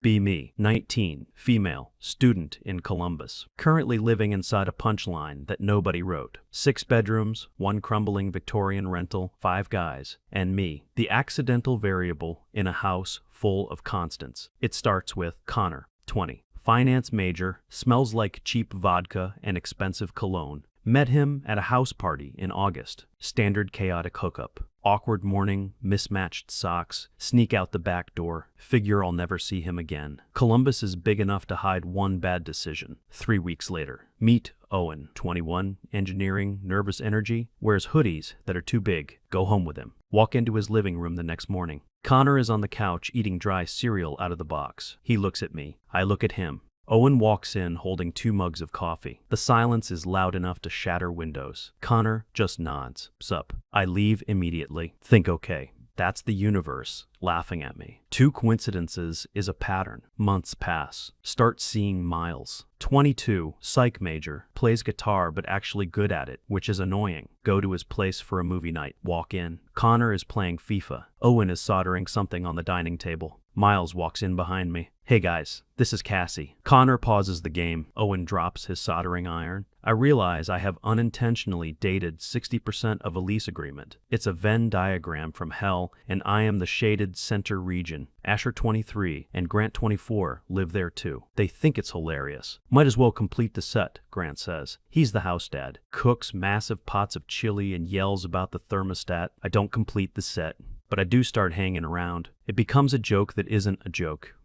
Be me, 19, female, student in Columbus, currently living inside a punchline that nobody wrote. 6 bedrooms, 1 crumbling Victorian rental, 5 guys, and me, the accidental variable in a house full of constants. It starts with Connor, 20, finance major, smells like cheap vodka and expensive cologne. Met him at a house party in August. Standard chaotic hookup. Awkward morning, mismatched socks, sneak out the back door, figure I'll never see him again. Columbus is big enough to hide one bad decision. 3 weeks later. Meet Owen, 21, engineering, nervous energy, wears hoodies that are too big. Go home with him. Walk into his living room the next morning. Connor is on the couch eating dry cereal out of the box. He looks at me. I look at him. Owen walks in holding 2 mugs of coffee. The silence is loud enough to shatter windows. Connor just nods. Sup. I leave immediately. Think okay. That's the universe laughing at me. 2 coincidences is a pattern. Months pass. Start seeing Miles. 22, psych major, plays guitar but actually good at it, which is annoying. Go to his place for a movie night. Walk in. Connor is playing FIFA. Owen is soldering something on the dining table. Miles walks in behind me. Hey guys, this is Cassie. Connor pauses the game. Owen drops his soldering iron. I realize I have unintentionally dated 60% of a lease agreement. It's a Venn diagram from hell, and I am the shaded center region. Asher 23 and Grant 24 live there too. They think it's hilarious. Might as well complete the set, Grant says. He's the house dad. Cooks massive pots of chili and yells about the thermostat. I don't complete the set, but I do start hanging around. It becomes a joke that isn't a joke.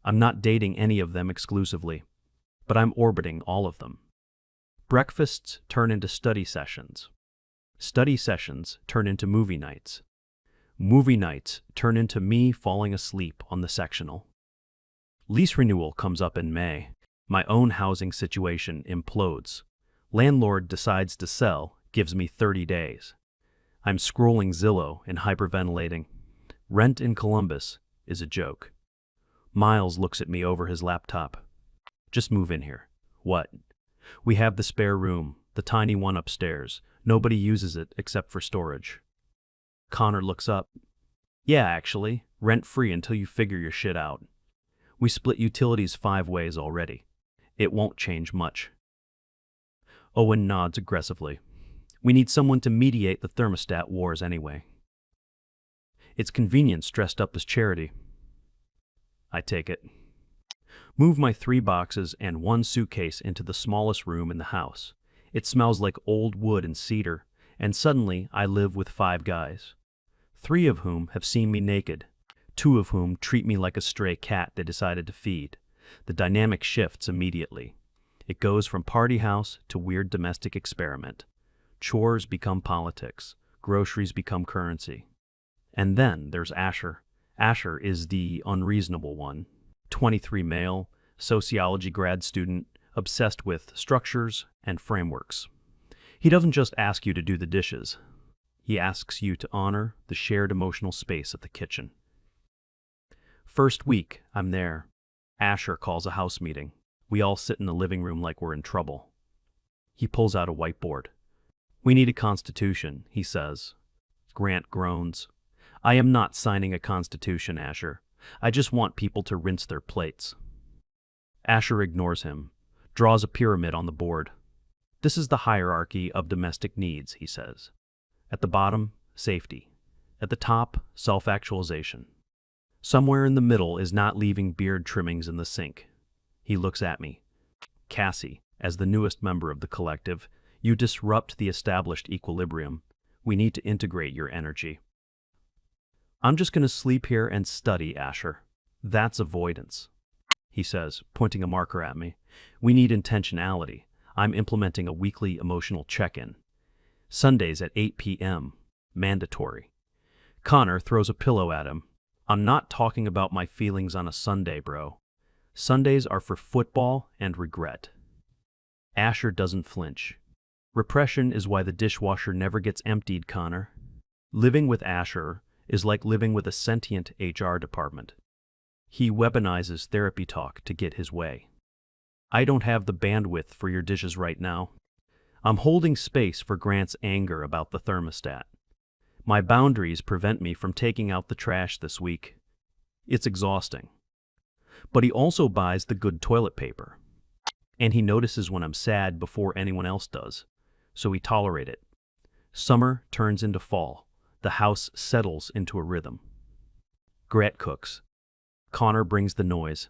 I'm not dating any of them exclusively, but I'm orbiting all of them. Breakfasts turn into study sessions. Study sessions turn into movie nights. Movie nights turn into me falling asleep on the sectional. Lease renewal comes up in May. My own housing situation implodes. Landlord decides to sell, gives me 30 days. I'm scrolling Zillow and hyperventilating. Rent in Columbus is a joke. Miles looks at me over his laptop. Just move in here. What? We have the spare room, the tiny one upstairs. Nobody uses it except for storage. Connor looks up. Yeah, actually, rent-free until you figure your shit out. We split utilities 5 ways already. It won't change much. Owen nods aggressively. We need someone to mediate the thermostat wars anyway. It's convenience dressed up as charity. I take it. Move my 3 boxes and 1 suitcase into the smallest room in the house. It smells like old wood and cedar, and suddenly I live with 5 guys. 3 of whom have seen me naked, 2 of whom treat me like a stray cat they decided to feed. The dynamic shifts immediately. It goes from party house to weird domestic experiment. Chores become politics. Groceries become currency. And then there's Asher. Asher is the unreasonable one. 23 male, sociology grad student, obsessed with structures and frameworks. He doesn't just ask you to do the dishes. He asks you to honor the shared emotional space of the kitchen. First week, I'm there. Asher calls a house meeting. We all sit in the living room like we're in trouble. He pulls out a whiteboard. We need a constitution, he says. Grant groans. I am not signing a constitution, Asher. I just want people to rinse their plates. Asher ignores him, draws a pyramid on the board. This is the hierarchy of domestic needs, he says. At the bottom, safety. At the top, self-actualization. Somewhere in the middle is not leaving beard trimmings in the sink. He looks at me. Cassie, as the newest member of the collective, you disrupt the established equilibrium. We need to integrate your energy. I'm just going to sleep here and study, Asher. That's avoidance, he says, pointing a marker at me. We need intentionality. I'm implementing a weekly emotional check-in. Sundays at 8 p.m. Mandatory. Connor throws a pillow at him. I'm not talking about my feelings on a Sunday, bro. Sundays are for football and regret. Asher doesn't flinch. Repression is why the dishwasher never gets emptied, Connor. Living with Asher is like living with a sentient HR department. He weaponizes therapy talk to get his way. I don't have the bandwidth for your dishes right now. I'm holding space for Grant's anger about the thermostat. My boundaries prevent me from taking out the trash this week. It's exhausting. But he also buys the good toilet paper. And he notices when I'm sad before anyone else does. So we tolerate it. Summer turns into fall. The house settles into a rhythm. Grant cooks. Connor brings the noise.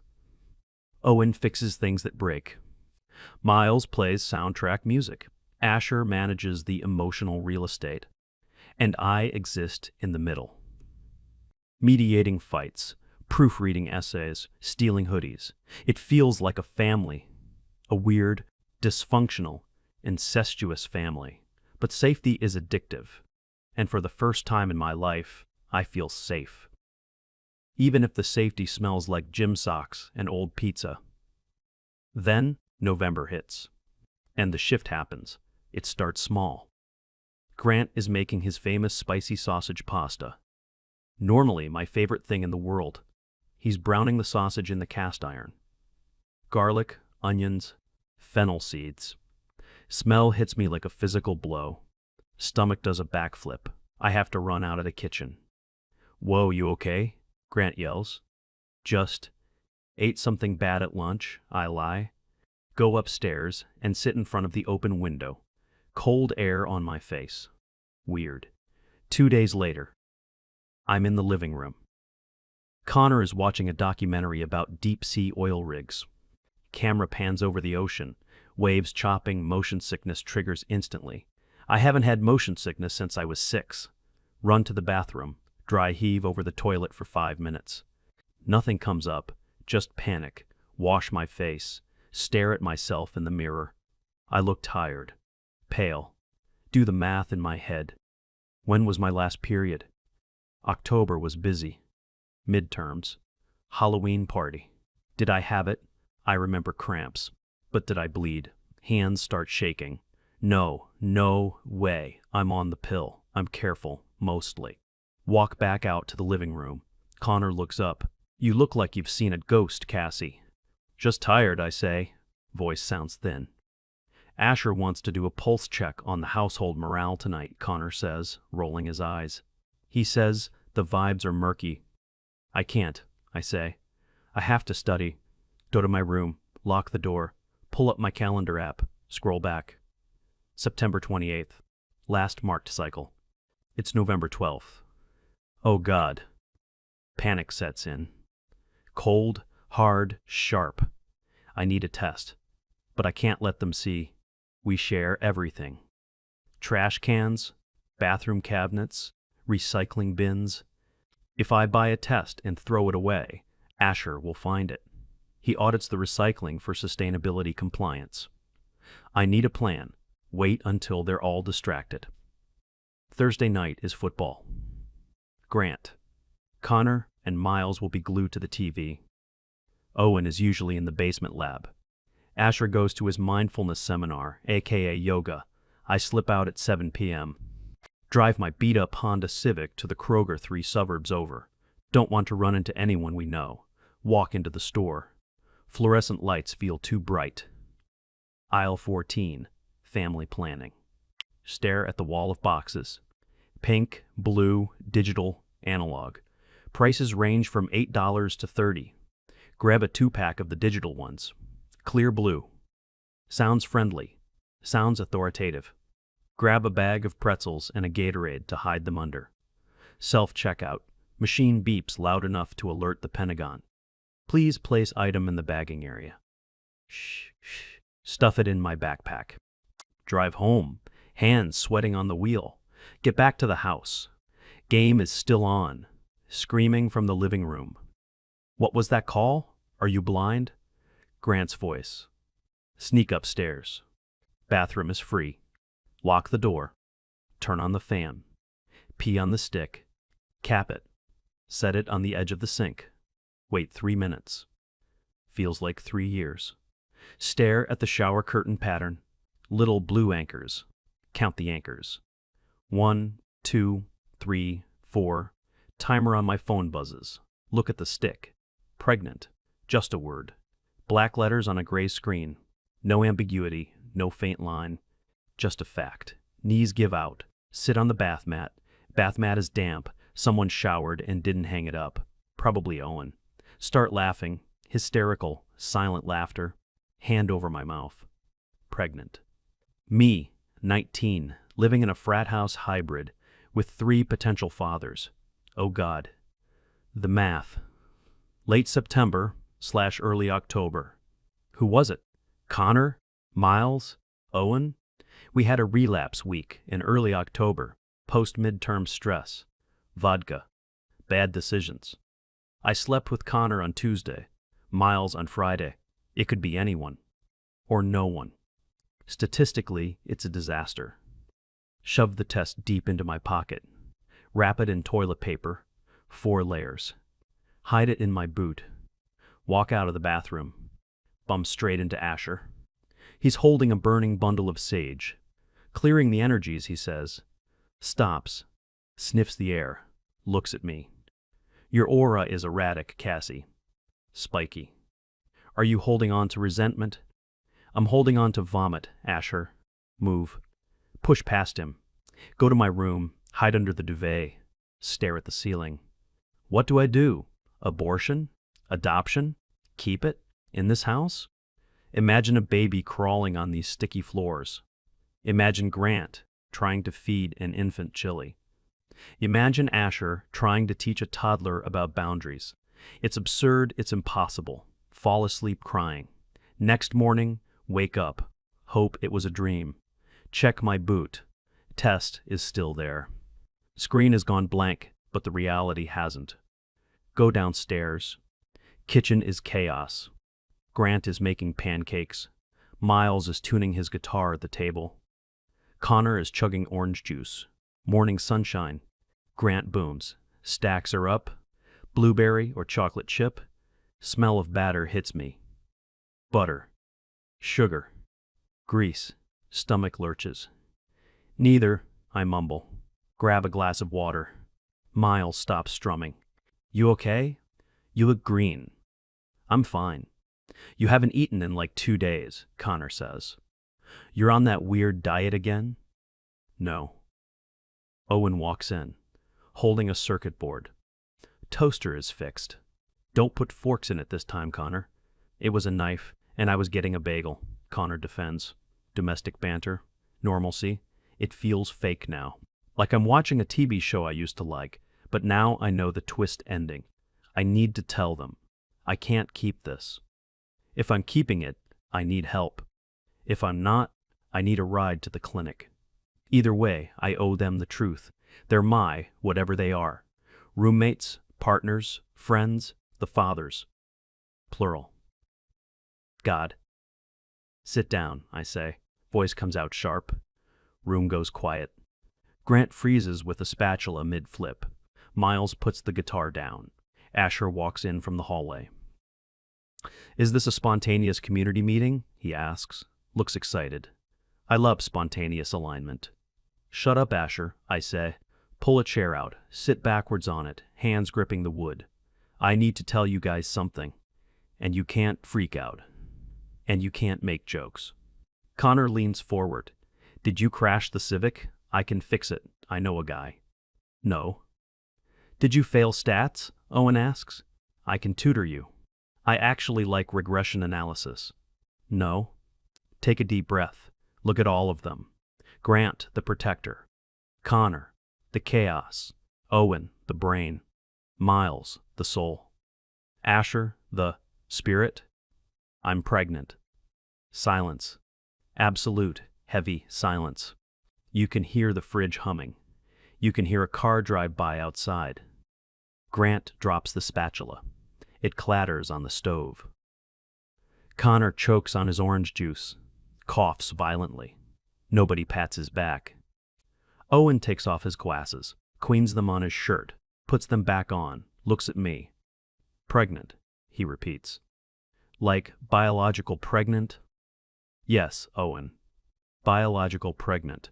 Owen fixes things that break. Miles plays soundtrack music. Asher manages the emotional real estate. And I exist in the middle. Mediating fights, proofreading essays, stealing hoodies. It feels like a family. A weird, dysfunctional, incestuous family. But safety is addictive. And for the first time in my life, I feel safe. Even if the safety smells like gym socks and old pizza. Then, November hits. And the shift happens. It starts small. Grant is making his famous spicy sausage pasta. Normally my favorite thing in the world. He's browning the sausage in the cast iron. Garlic, onions, fennel seeds. Smell hits me like a physical blow. Stomach does a backflip. I have to run out of the kitchen. "Whoa, you okay?" Grant yells. "Just ate something bad at lunch," I lie. Go upstairs and sit in front of the open window. Cold air on my face. Weird. 2 days later, I'm in the living room. Connor is watching a documentary about deep-sea oil rigs. Camera pans over the ocean. Waves chopping, motion sickness triggers instantly. I haven't had motion sickness since I was 6. Run to the bathroom. Dry heave over the toilet for 5 minutes. Nothing comes up, just panic. Wash my face. Stare at myself in the mirror. I look tired. Pale. Do the math in my head. When was my last period? October was busy. Midterms. Halloween party. Did I have it? I remember cramps. But did I bleed? Hands start shaking. No way. I'm on the pill. I'm careful, mostly. Walk back out to the living room. Connor looks up. "You look like you've seen a ghost, Cassie." "Just tired," I say. Voice sounds thin. "Asher wants to do a pulse check on the household morale tonight," Connor says, rolling his eyes. He says the vibes are murky. "I can't," I say. "I have to study." Go to my room, lock the door, pull up my calendar app, scroll back. September 28th. Last marked cycle. It's November 12th. Oh God. Panic sets in. Cold, hard, sharp. I need a test. But I can't let them see. We share everything. Trash cans, bathroom cabinets, recycling bins. If I buy a test and throw it away, Asher will find it. He audits the recycling for sustainability compliance. I need a plan. Wait until they're all distracted. Thursday night is football. Grant. Connor and Miles will be glued to the TV. Owen is usually in the basement lab. Asher goes to his mindfulness seminar, aka yoga. I slip out at 7 p.m. Drive my beat-up Honda Civic to the Kroger 3 suburbs over. Don't want to run into anyone we know. Walk into the store. Fluorescent lights feel too bright. Aisle 14, family planning. Stare at the wall of boxes. Pink, blue, digital, analog. Prices range from $8 to $30. Grab a 2-pack of the digital ones. Clear blue. Sounds friendly. Sounds authoritative. Grab a bag of pretzels and a Gatorade to hide them under. Self-checkout. Machine beeps loud enough to alert the Pentagon. Please place item in the bagging area. Shh. Stuff it in my backpack. Drive home. Hands sweating on the wheel. Get back to the house. Game is still on. Screaming from the living room. What was that call? Are you blind? Grant's voice. Sneak upstairs. Bathroom is free. Lock the door. Turn on the fan. Pee on the stick. Cap it. Set it on the edge of the sink. Wait 3 minutes. Feels like 3 years. Stare at the shower curtain pattern. Little blue anchors. Count the anchors. 1, 2, 3, 4. Timer on my phone buzzes. Look at the stick. Pregnant. Just a word. Black letters on a gray screen. No ambiguity, no faint line. Just a fact. Knees give out. Sit on the bath mat. Bath mat is damp. Someone showered and didn't hang it up. Probably Owen. Start laughing. Hysterical, silent laughter. Hand over my mouth. Pregnant. Me, 19, living in a frat house hybrid with 3 potential fathers. Oh God. The math. Late September/early October. Who was it? Connor? Miles? Owen? We had a relapse week in early October, post-midterm stress, vodka, bad decisions. I slept with Connor on Tuesday, Miles on Friday. It could be anyone. Or no one. Statistically, it's a disaster. Shove the test deep into my pocket. Wrap it in toilet paper, 4 layers. Hide it in my boot. Walk out of the bathroom. Bum straight into Asher. He's holding a burning bundle of sage. Clearing the energies, he says. Stops. Sniffs the air. Looks at me. Your aura is erratic, Cassie. Spiky. Are you holding on to resentment? I'm holding on to vomit, Asher. Move. Push past him. Go to my room. Hide under the duvet. Stare at the ceiling. What do I do? Abortion? Adoption? Keep it? In this house? Imagine a baby crawling on these sticky floors. Imagine Grant trying to feed an infant chili. Imagine Asher trying to teach a toddler about boundaries. It's absurd, it's impossible. Fall asleep crying. Next morning, wake up. Hope it was a dream. Check my boot. Test is still there. Screen has gone blank, but the reality hasn't. Go downstairs. Kitchen is chaos. Grant is making pancakes. Miles is tuning his guitar at the table. Connor is chugging orange juice. Morning sunshine. Grant booms. Stacks are up. Blueberry or chocolate chip. Smell of batter hits me. Butter. Sugar. Grease. Stomach lurches. Neither, I mumble. Grab a glass of water. Miles stops strumming. You okay? You look green. I'm fine. You haven't eaten in like 2 days, Connor says. You're on that weird diet again? No. Owen walks in, holding a circuit board. Toaster is fixed. Don't put forks in it this time, Connor. It was a knife, and I was getting a bagel, Connor defends. Domestic banter, normalcy. It feels fake now. Like I'm watching a TV show I used to like, but now I know the twist ending. I need to tell them. I can't keep this. If I'm keeping it, I need help. If I'm not, I need a ride to the clinic. Either way, I owe them the truth. They're my, whatever they are. Roommates, partners, friends, the fathers. Plural. God. Sit down, I say. Voice comes out sharp. Room goes quiet. Grant freezes with a spatula mid-flip. Miles puts the guitar down. Asher walks in from the hallway. Is this a spontaneous community meeting? He asks. Looks excited. I love spontaneous alignment. Shut up, Asher, I say. Pull a chair out. Sit backwards on it, hands gripping the wood. I need to tell you guys something. And you can't freak out. And you can't make jokes. Connor leans forward. Did you crash the Civic? I can fix it. I know a guy. No. Did you fail stats? Owen asks. I can tutor you. I actually like regression analysis. No. Take a deep breath. Look at all of them. Grant, the protector. Connor, the chaos. Owen, the brain. Miles, the soul. Asher, the spirit. I'm pregnant. Silence. Absolute, heavy silence. You can hear the fridge humming. You can hear a car drive by outside. Grant drops the spatula. It clatters on the stove. Connor chokes on his orange juice, coughs violently. Nobody pats his back. Owen takes off his glasses, queens them on his shirt, puts them back on, looks at me. Pregnant, he repeats. Like biological pregnant? Yes, Owen. Biological pregnant.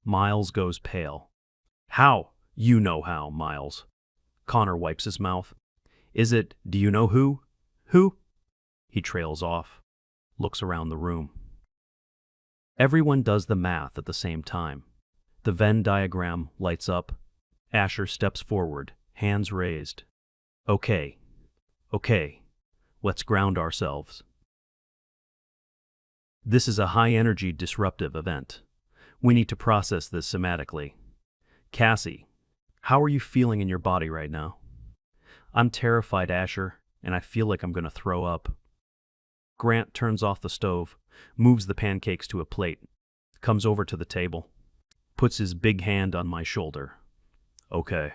Miles goes pale. How? You know how, Miles. Connor wipes his mouth. Is it, do you know who? Who? He trails off, looks around the room. Everyone does the math at the same time. The Venn diagram lights up. Asher steps forward, hands raised. Okay. Let's ground ourselves. This is a high-energy disruptive event. We need to process this somatically. Cassie, how are you feeling in your body right now? I'm terrified, Asher, and I feel like I'm going to throw up. Grant turns off the stove, moves the pancakes to a plate, comes over to the table, puts his big hand on my shoulder. Okay.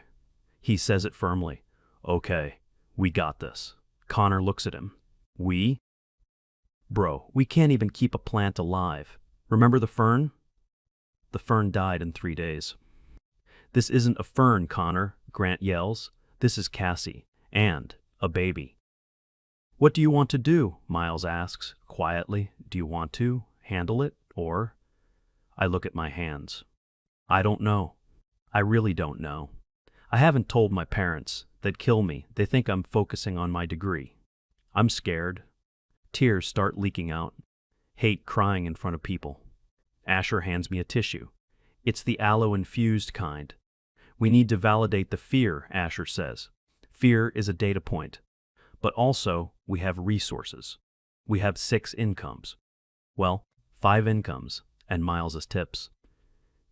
He says it firmly. Okay, we got this. Connor looks at him. We? Bro, we can't even keep a plant alive. Remember the fern? The fern died in 3 days. This isn't a fern, Connor, Grant yells. This is Cassie, and a baby. What do you want to do? Miles asks, quietly. Do you want to handle it, or? I look at my hands. I don't know. I really don't know. I haven't told my parents. They'd kill me. They think I'm focusing on my degree. I'm scared. Tears start leaking out. Hate crying in front of people. Asher hands me a tissue. It's the aloe-infused kind. We need to validate the fear, Asher says. Fear is a data point. But also, we have resources. We have 6 incomes. Well, 5 incomes, and Miles's tips.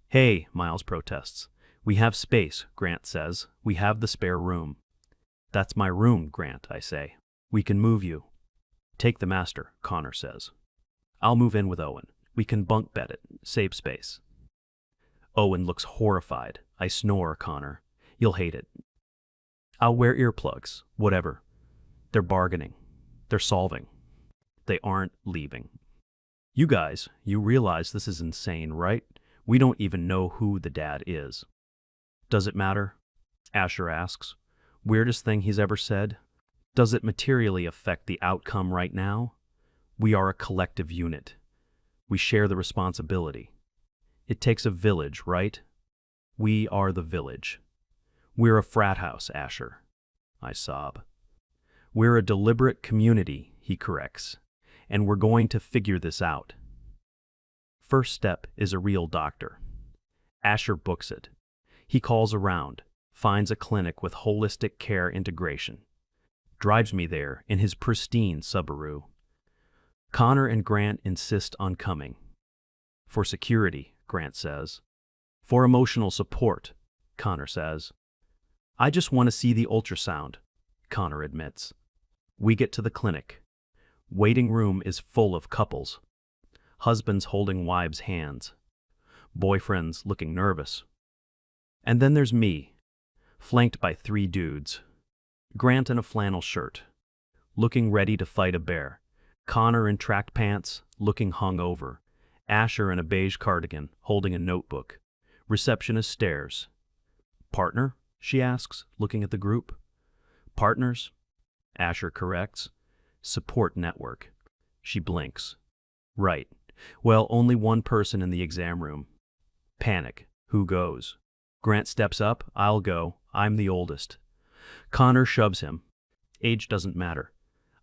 Hey, Miles protests. We have space, Grant says. We have the spare room. That's my room, Grant, I say. We can move you. Take the master, Connor says. I'll move in with Owen. We can bunk bed it, save space. Owen looks horrified. I snore, Connor. You'll hate it. I'll wear earplugs, whatever. They're bargaining. They're solving. They aren't leaving. You guys, you realize this is insane, right? We don't even know who the dad is. Does it matter? Asher asks. Weirdest thing he's ever said? Does it materially affect the outcome right now? We are a collective unit. We share the responsibility. It takes a village, right? We are the village. We're a frat house, Asher. I sob. We're a deliberate community, he corrects, and we're going to figure this out. First step is a real doctor. Asher books it. He calls around, finds a clinic with holistic care integration, drives me there in his pristine Subaru. Connor and Grant insist on coming. For security, Grant says. For emotional support, Connor says. I just want to see the ultrasound, Connor admits. We get to the clinic. Waiting room is full of couples. Husbands holding wives' hands. Boyfriends looking nervous. And then there's me, flanked by 3 dudes. Grant in a flannel shirt, looking ready to fight a bear. Connor in track pants, looking hungover. Asher in a beige cardigan, holding a notebook. Receptionist stares. Partner? She asks, looking at the group. Partners? Asher corrects. Support network. She blinks. Right. Well, only one person in the exam room. Panic. Who goes? Grant steps up. I'll go. I'm the oldest. Connor shoves him. Age doesn't matter.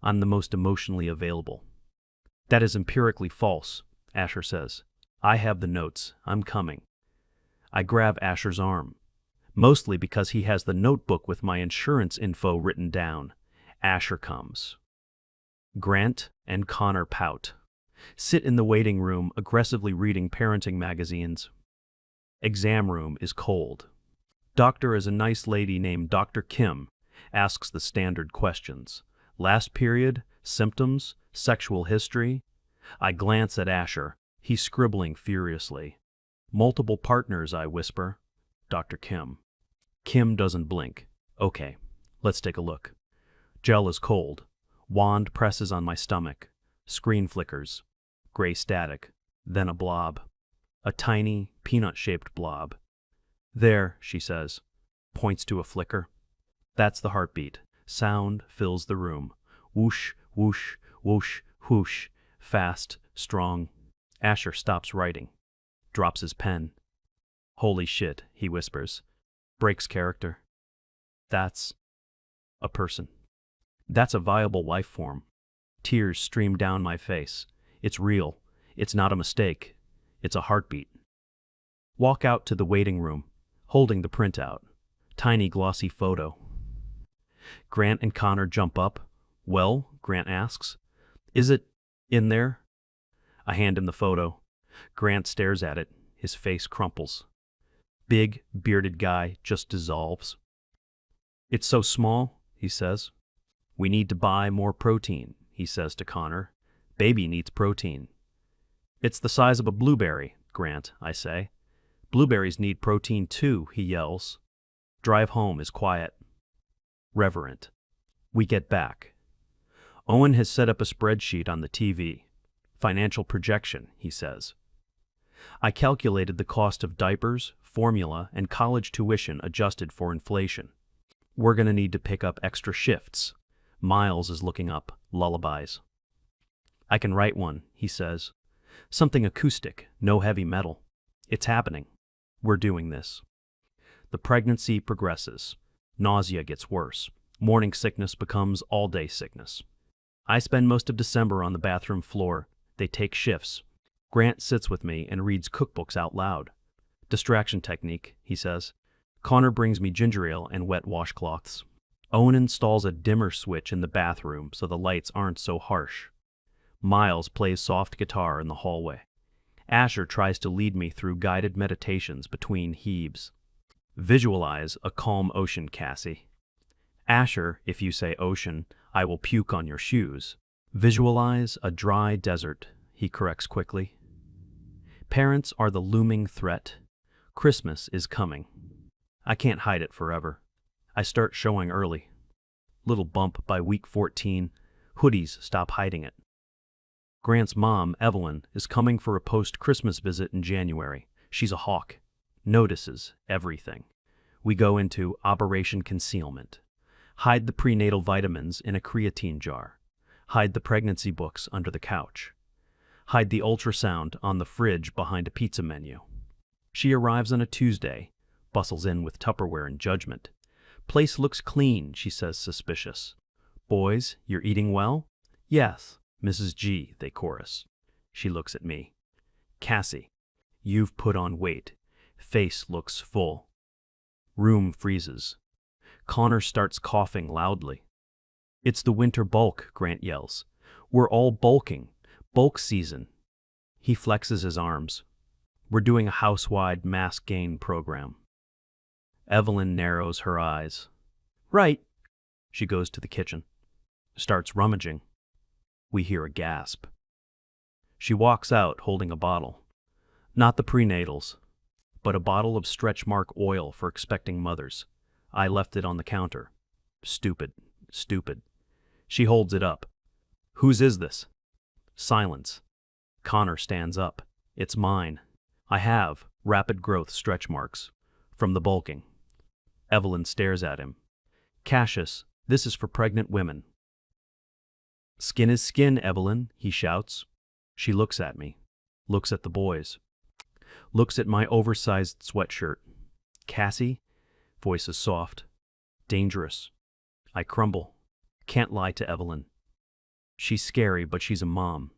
I'm the most emotionally available. That is empirically false, Asher says. I have the notes. I'm coming. I grab Asher's arm, mostly because he has the notebook with my insurance info written down. Asher comes. Grant and Connor pout. Sit in the waiting room, aggressively reading parenting magazines. Exam room is cold. Doctor is a nice lady named Dr. Kim, asks the standard questions. Last period, symptoms, sexual history. I glance at Asher. He's scribbling furiously. Multiple partners, I whisper. Dr. Kim. Kim doesn't blink. Okay, let's take a look. Gel is cold. Wand presses on my stomach. Screen flickers. Gray static. Then a blob. A tiny, peanut-shaped blob. There, she says. Points to a flicker. That's the heartbeat. Sound fills the room. Whoosh, whoosh, whoosh, whoosh. Fast, strong. Asher stops writing. Drops his pen. Holy shit, he whispers. Breaks character. That's a person. That's a viable life form. Tears stream down my face. It's real. It's not a mistake. It's a heartbeat. Walk out to the waiting room, holding the printout. Tiny glossy photo. Grant and Connor jump up. Well, Grant asks. Is it in there? I hand him the photo. Grant stares at it. His face crumples. Big, bearded guy just dissolves. It's so small, he says. We need to buy more protein, he says to Connor. Baby needs protein. It's the size of a blueberry, Grant, I say. Blueberries need protein too, he yells. Drive home is quiet. Reverent. We get back. Owen has set up a spreadsheet on the TV. Financial projection, he says. I calculated the cost of diapers, formula, and college tuition adjusted for inflation. We're going to need to pick up extra shifts. Miles is looking up lullabies. I can write one, he says. Something acoustic, no heavy metal. It's happening. We're doing this. The pregnancy progresses. Nausea gets worse. Morning sickness becomes all-day sickness. I spend most of December on the bathroom floor. They take shifts. Grant sits with me and reads cookbooks out loud. Distraction technique, he says. Connor brings me ginger ale and wet washcloths. Owen installs a dimmer switch in the bathroom so the lights aren't so harsh. Miles plays soft guitar in the hallway. Asher tries to lead me through guided meditations between heaves. Visualize a calm ocean, Cassie. Asher, if you say ocean, I will puke on your shoes. Visualize a dry desert, he corrects quickly. Parents are the looming threat. Christmas is coming. I can't hide it forever. I start showing early. Little bump by week 14. Hoodies stop hiding it. Grant's mom, Evelyn, is coming for a post-Christmas visit in January. She's a hawk. Notices everything. We go into Operation Concealment. Hide the prenatal vitamins in a creatine jar. Hide the pregnancy books under the couch. Hide the ultrasound on the fridge behind a pizza menu. She arrives on a Tuesday, bustles in with Tupperware and judgment. Place looks clean, she says, suspicious. Boys, you're eating well? Yes, Mrs. G, they chorus. She looks at me. Cassie, you've put on weight. Face looks full. Room freezes. Connor starts coughing loudly. It's the winter bulk, Grant yells. We're all bulking. Bulk season. He flexes his arms. We're doing a house-wide mass gain program. Evelyn narrows her eyes. Right. She goes to the kitchen. Starts rummaging. We hear a gasp. She walks out holding a bottle. Not the prenatals, but a bottle of stretch mark oil for expecting mothers. I left it on the counter. Stupid. Stupid. She holds it up. Whose is this? Silence. Connor stands up. It's mine. I have rapid growth stretch marks. From the bulking. Evelyn stares at him. Cassius, this is for pregnant women. Skin is skin, Evelyn, he shouts. She looks at me. Looks at the boys. Looks at my oversized sweatshirt. Cassie? Voice is soft. Dangerous. I crumble. Can't lie to Evelyn. She's scary, but she's a mom.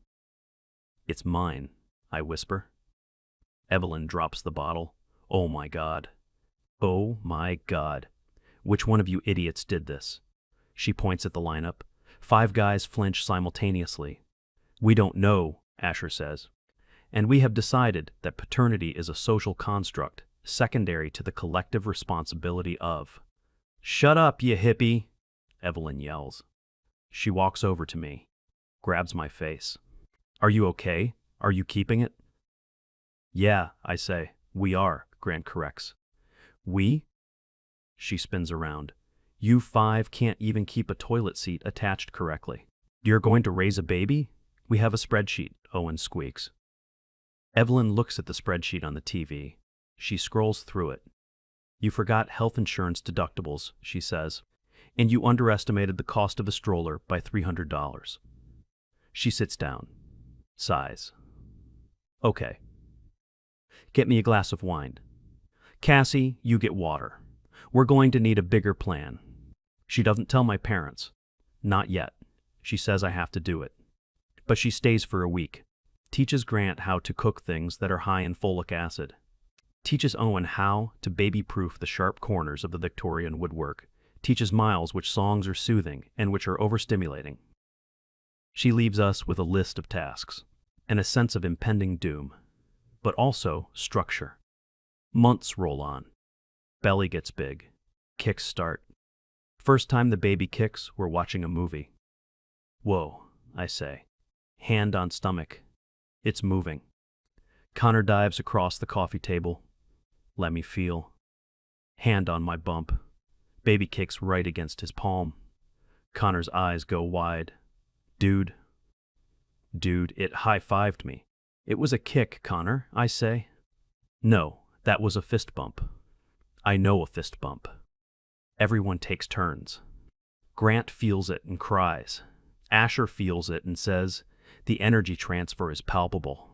It's mine, I whisper. Evelyn drops the bottle. Oh my God. Oh my God. Which one of you idiots did this? She points at the lineup. 5 guys flinch simultaneously. We don't know, Asher says. And we have decided that paternity is a social construct, secondary to the collective responsibility of. Shut up, you hippie, Evelyn yells. She walks over to me, grabs my face. Are you okay? Are you keeping it? Yeah, I say. We are, Grant corrects. We? She spins around. You 5 can't even keep a toilet seat attached correctly. You're going to raise a baby? We have a spreadsheet, Owen squeaks. Evelyn looks at the spreadsheet on the TV. She scrolls through it. You forgot health insurance deductibles, she says, and you underestimated the cost of a stroller by $300. She sits down. Sighs. Okay. Get me a glass of wine. Cassie, you get water. We're going to need a bigger plan. She doesn't tell my parents. Not yet. She says I have to do it. But she stays for a week. Teaches Grant how to cook things that are high in folic acid. Teaches Owen how to baby-proof the sharp corners of the Victorian woodwork. Teaches Miles which songs are soothing and which are overstimulating. She leaves us with a list of tasks and a sense of impending doom, but also structure. Months roll on. Belly gets big. Kicks start. First time the baby kicks, we're watching a movie. Whoa, I say. Hand on stomach. It's moving. Connor dives across the coffee table. Let me feel. Hand on my bump. Baby kicks right against his palm. Connor's eyes go wide. Dude, it high-fived me. It was a kick, Connor, I say. No, that was a fist bump. I know a fist bump. Everyone takes turns. Grant feels it and cries. Asher feels it and says, the energy transfer is palpable.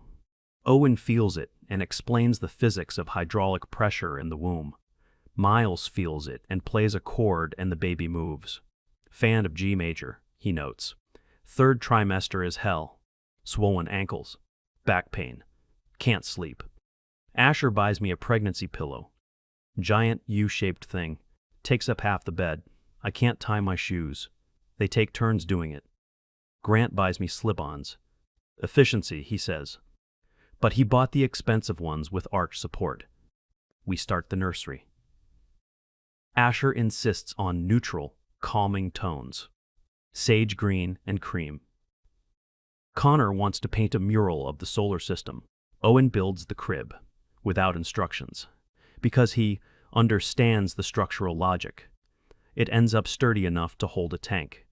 Owen feels it and explains the physics of hydraulic pressure in the womb. Miles feels it and plays a chord and the baby moves. Fan of G major, he notes. Third trimester is hell. Swollen ankles. Back pain. Can't sleep. Asher buys me a pregnancy pillow. Giant U-shaped thing. Takes up half the bed. I can't tie my shoes. They take turns doing it. Grant buys me slip-ons. Efficiency, he says. But he bought the expensive ones with arch support. We start the nursery. Asher insists on neutral, calming tones. Sage green and cream. Connor wants to paint a mural of the solar system. Owen builds the crib, without instructions, because he understands the structural logic. It ends up sturdy enough to hold a tank.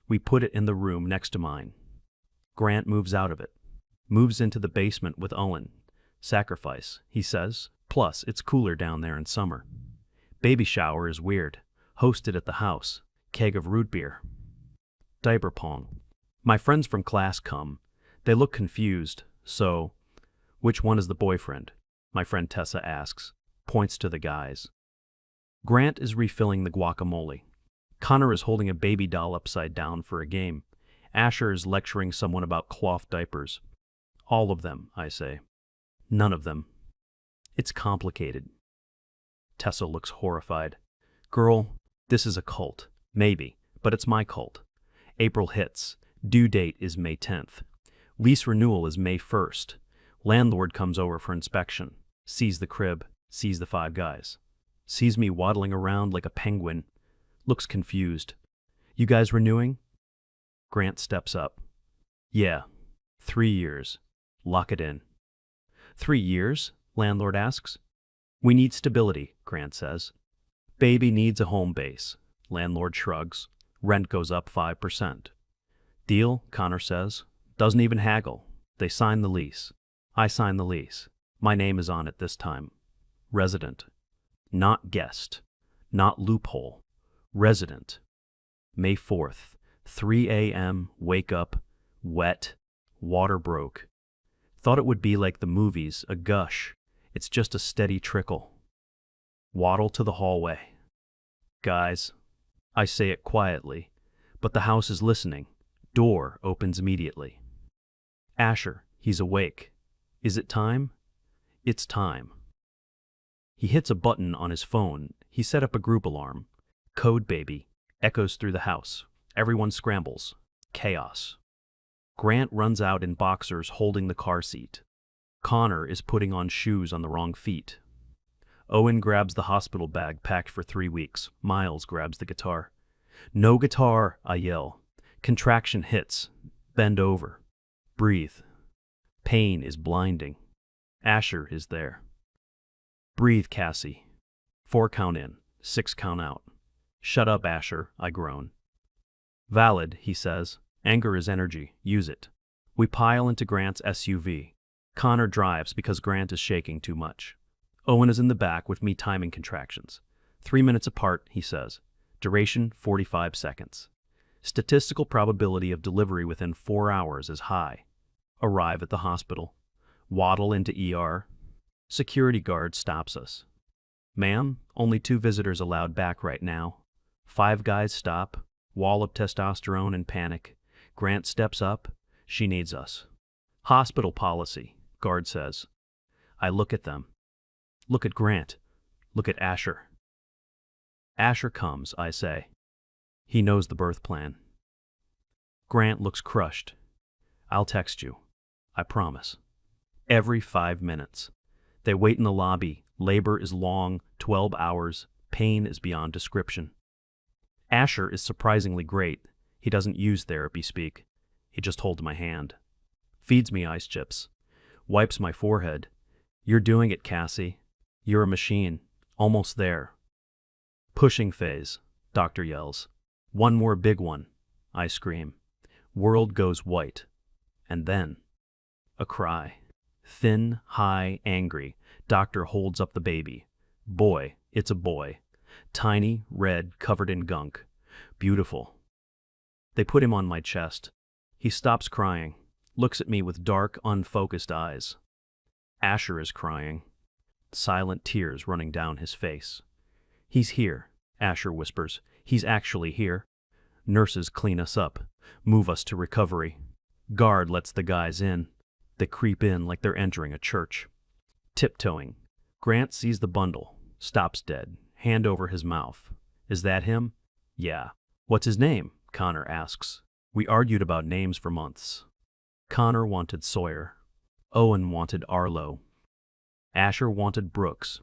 We put it in the room next to mine. Grant moves out of it, moves into the basement with Owen. Sacrifice, he says, plus it's cooler down there in summer. Baby shower is weird. Hosted at the house. Keg of root beer. Diaper pong. My friends from class come. They look confused, so, which one is the boyfriend? My friend Tessa asks, points to the guys. Grant is refilling the guacamole. Connor is holding a baby doll upside down for a game. Asher is lecturing someone about cloth diapers. All of them, I say. None of them. It's complicated. Tessa looks horrified. Girl, this is a cult. Maybe, but it's my cult. April hits. Due date is May 10th. Lease renewal is May 1st. Landlord comes over for inspection. Sees the crib. Sees the 5 guys. Sees me waddling around like a penguin. Looks confused. You guys renewing? Grant steps up. Yeah. 3 years. Lock it in. 3 years? Landlord asks. We need stability, Grant says. Baby needs a home base. Landlord shrugs. Rent goes up 5%. Deal, Connor says. Doesn't even haggle. They sign the lease. I sign the lease. My name is on it this time. Resident. Not guest. Not loophole. Resident. May 4th. 3 a.m. Wake up. Wet. Water broke. Thought it would be like the movies, a gush. It's just a steady trickle. Waddle to the hallway. Guys. I say it quietly, but the house is listening. Door opens immediately. Asher, he's awake. Is it time? It's time. He hits a button on his phone. He set up a group alarm. Code baby echoes through the house. Everyone scrambles. Chaos. Grant runs out in boxers holding the car seat. Connor is putting on shoes on the wrong feet. Owen grabs the hospital bag packed for 3 weeks. Miles grabs the guitar. No guitar, I yell. Contraction hits. Bend over. Breathe. Pain is blinding. Asher is there. Breathe, Cassie. 4 count in, 6 count out. Shut up, Asher, I groan. Valid, he says. Anger is energy. Use it. We pile into Grant's SUV. Connor drives because Grant is shaking too much. Owen is in the back with me timing contractions. 3 minutes apart, he says. Duration, 45 seconds. Statistical probability of delivery within 4 hours is high. Arrive at the hospital. Waddle into ER. Security guard stops us. Ma'am, only 2 visitors allowed back right now. 5 guys stop. Wall of testosterone and panic. Grant steps up. She needs us. Hospital policy, guard says. I look at them. Look at Grant. Look at Asher. Asher comes, I say. He knows the birth plan. Grant looks crushed. I'll text you. I promise. Every 5 minutes. They wait in the lobby. Labor is long, 12 hours. Pain is beyond description. Asher is surprisingly great. He doesn't use therapy speak. He just holds my hand. Feeds me ice chips. Wipes my forehead. You're doing it, Cassie. You're a machine. Almost there. Pushing phase, doctor yells. One more big one, I scream. World goes white. And then, a cry. Thin, high, angry. Doctor holds up the baby. Boy, it's a boy. Tiny, red, covered in gunk. Beautiful. They put him on my chest. He stops crying, looks at me with dark, unfocused eyes. Asher is crying. Silent tears running down his face. He's here, Asher whispers. He's actually here. Nurses clean us up, move us to recovery. Guard lets the guys in. They creep in like they're entering a church. Tiptoeing. Grant sees the bundle, stops dead, hand over his mouth. Is that him? Yeah. What's his name? Connor asks. We argued about names for months. Connor wanted Sawyer. Owen wanted Arlo. Asher wanted Brooks.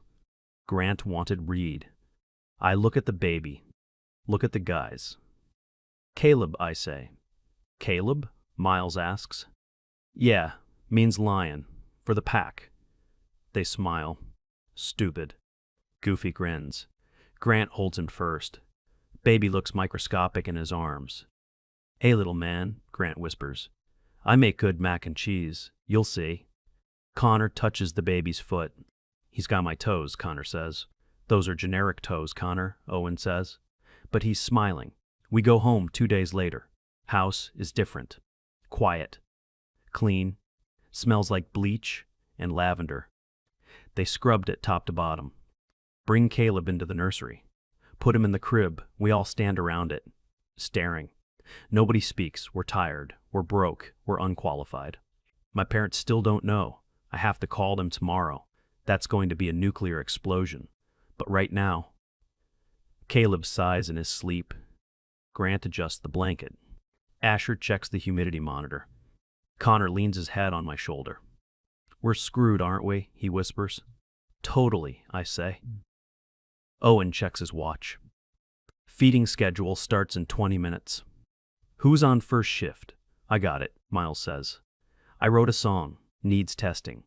Grant wanted Reed. I look at the baby. Look at the guys. Caleb, I say. Caleb? Miles asks. Yeah, means lion. For the pack. They smile. Stupid. Goofy grins. Grant holds him first. Baby looks microscopic in his arms. Hey, little man, Grant whispers. I make good mac and cheese. You'll see. Connor touches the baby's foot. He's got my toes, Connor says. Those are generic toes, Connor, Owen says. But he's smiling. We go home 2 days later. House is different. Quiet. Clean. Smells like bleach and lavender. They scrubbed it top to bottom. Bring Caleb into the nursery. Put him in the crib. We all stand around it, staring. Nobody speaks. We're tired. We're broke. We're unqualified. My parents still don't know. I have to call them tomorrow. That's going to be a nuclear explosion. But right now, Caleb sighs in his sleep. Grant adjusts the blanket. Asher checks the humidity monitor. Connor leans his head on my shoulder. We're screwed, aren't we? He whispers. Totally, I say. Owen checks his watch. Feeding schedule starts in 20 minutes. Who's on first shift? I got it, Miles says. I wrote a song. Needs testing.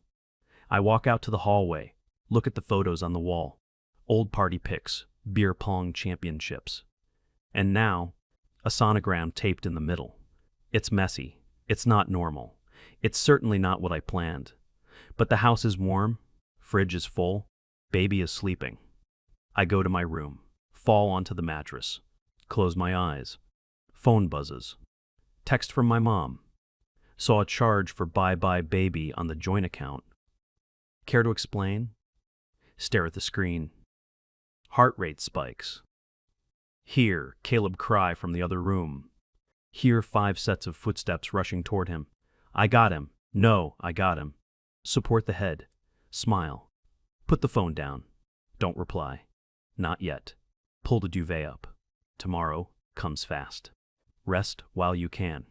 I walk out to the hallway. Look at the photos on the wall. Old party pics. Beer pong championships. And now, a sonogram taped in the middle. It's messy. It's not normal. It's certainly not what I planned. But the house is warm. Fridge is full. Baby is sleeping. I go to my room. Fall onto the mattress. Close my eyes. Phone buzzes. Text from my mom. Saw a charge for bye-bye baby on the joint account. Care to explain? Stare at the screen. Heart rate spikes. Hear Caleb cry from the other room. Hear 5 sets of footsteps rushing toward him. I got him. No, I got him. Support the head. Smile. Put the phone down. Don't reply. Not yet. Pull the duvet up. Tomorrow comes fast. Rest while you can.